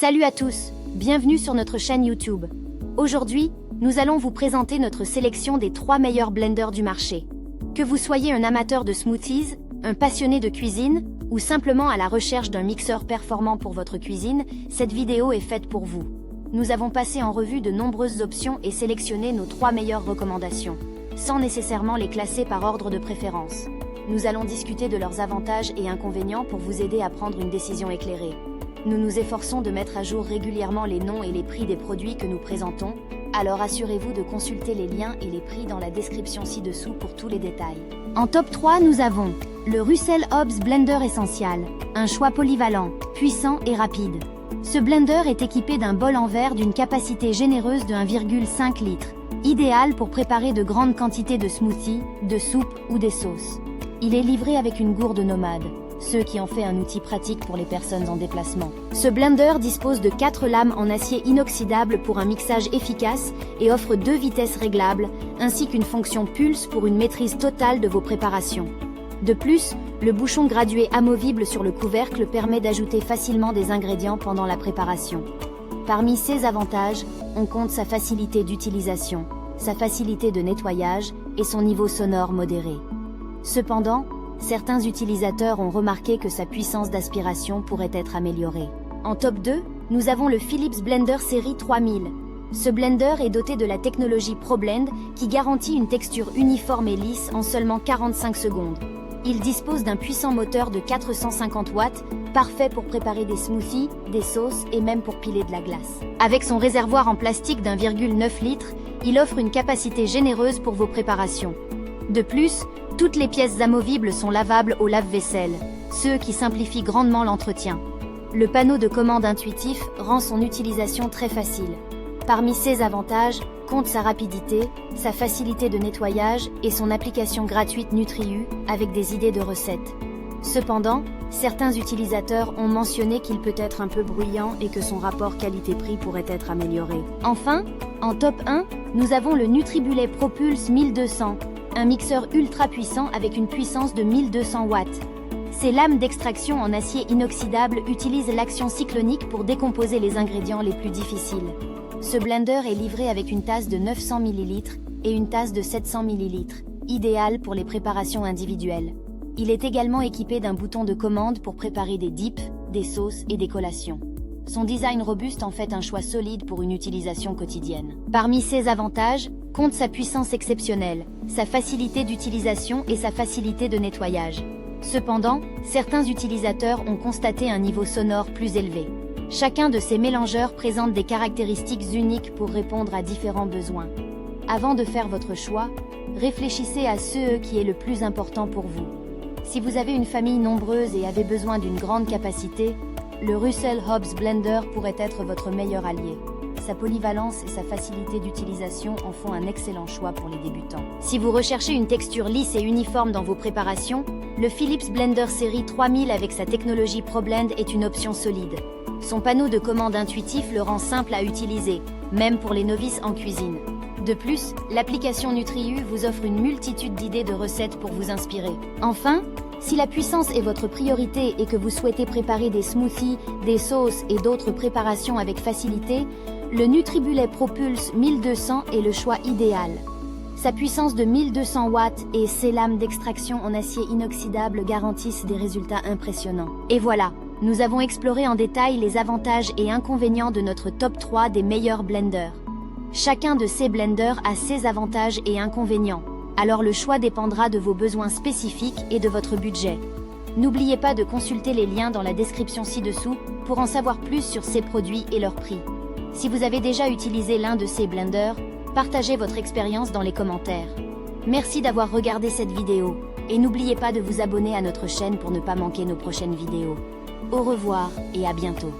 Salut à tous, bienvenue sur notre chaîne YouTube. Aujourd'hui, nous allons vous présenter notre sélection des 3 meilleurs blenders du marché. Que vous soyez un amateur de smoothies, un passionné de cuisine, ou simplement à la recherche d'un mixeur performant pour votre cuisine, cette vidéo est faite pour vous. Nous avons passé en revue de nombreuses options et sélectionné nos 3 meilleures recommandations, sans nécessairement les classer par ordre de préférence. Nous allons discuter de leurs avantages et inconvénients pour vous aider à prendre une décision éclairée. Nous nous efforçons de mettre à jour régulièrement les noms et les prix des produits que nous présentons, alors assurez-vous de consulter les liens et les prix dans la description ci-dessous pour tous les détails. En top 3, nous avons le Russell Hobbs Blender Essential, un choix polyvalent, puissant et rapide. Ce blender est équipé d'un bol en verre d'une capacité généreuse de 1,5 litre, idéal pour préparer de grandes quantités de smoothies, de soupes ou des sauces. Il est livré avec une gourde nomade, ce qui en fait un outil pratique pour les personnes en déplacement. Ce blender dispose de 4 lames en acier inoxydable pour un mixage efficace et offre 2 vitesses réglables, ainsi qu'une fonction pulse pour une maîtrise totale de vos préparations. De plus, le bouchon gradué amovible sur le couvercle permet d'ajouter facilement des ingrédients pendant la préparation. Parmi ses avantages, on compte sa facilité d'utilisation, sa facilité de nettoyage et son niveau sonore modéré. Cependant, certains utilisateurs ont remarqué que sa puissance d'aspiration pourrait être améliorée. En top 2, nous avons le Philips Blender Série 3000. Ce blender est doté de la technologie ProBlend qui garantit une texture uniforme et lisse en seulement 45 secondes. Il dispose d'un puissant moteur de 450 watts, parfait pour préparer des smoothies, des sauces et même pour piler de la glace. Avec son réservoir en plastique d'1,9 litre, il offre une capacité généreuse pour vos préparations. De plus, toutes les pièces amovibles sont lavables au lave-vaisselle, ce qui simplifie grandement l'entretien. Le panneau de commande intuitif rend son utilisation très facile. Parmi ses avantages, compte sa rapidité, sa facilité de nettoyage et son application gratuite NutriU avec des idées de recettes. Cependant, certains utilisateurs ont mentionné qu'il peut être un peu bruyant et que son rapport qualité-prix pourrait être amélioré. Enfin, en top 1, nous avons le NutriBullet ProPulse 1200. Un mixeur ultra puissant avec une puissance de 1200 watts. Ces lames d'extraction en acier inoxydable utilisent l'action cyclonique pour décomposer les ingrédients les plus difficiles. Ce blender est livré avec une tasse de 900 ml et une tasse de 700 ml, idéal pour les préparations individuelles. Il est également équipé d'un bouton de commande pour préparer des dips, des sauces et des collations. Son design robuste en fait un choix solide pour une utilisation quotidienne. Parmi ses avantages, compte sa puissance exceptionnelle, sa facilité d'utilisation et sa facilité de nettoyage. Cependant, certains utilisateurs ont constaté un niveau sonore plus élevé. Chacun de ces mélangeurs présente des caractéristiques uniques pour répondre à différents besoins. Avant de faire votre choix, réfléchissez à ce qui est le plus important pour vous. Si vous avez une famille nombreuse et avez besoin d'une grande capacité, le Russell Hobbs Blender pourrait être votre meilleur allié. Sa polyvalence et sa facilité d'utilisation en font un excellent choix pour les débutants. Si vous recherchez une texture lisse et uniforme dans vos préparations, le Philips Blender Série 3000 avec sa technologie ProBlend est une option solide. Son panneau de commande intuitif le rend simple à utiliser, même pour les novices en cuisine. De plus, l'application NutriU vous offre une multitude d'idées de recettes pour vous inspirer. Enfin, si la puissance est votre priorité et que vous souhaitez préparer des smoothies, des sauces et d'autres préparations avec facilité, le NutriBullet ProPulse 1200 est le choix idéal. Sa puissance de 1200 watts et ses lames d'extraction en acier inoxydable garantissent des résultats impressionnants. Et voilà, nous avons exploré en détail les avantages et inconvénients de notre top 3 des meilleurs blenders. Chacun de ces blenders a ses avantages et inconvénients, alors le choix dépendra de vos besoins spécifiques et de votre budget. N'oubliez pas de consulter les liens dans la description ci-dessous pour en savoir plus sur ces produits et leurs prix. Si vous avez déjà utilisé l'un de ces blenders, partagez votre expérience dans les commentaires. Merci d'avoir regardé cette vidéo, et n'oubliez pas de vous abonner à notre chaîne pour ne pas manquer nos prochaines vidéos. Au revoir et à bientôt.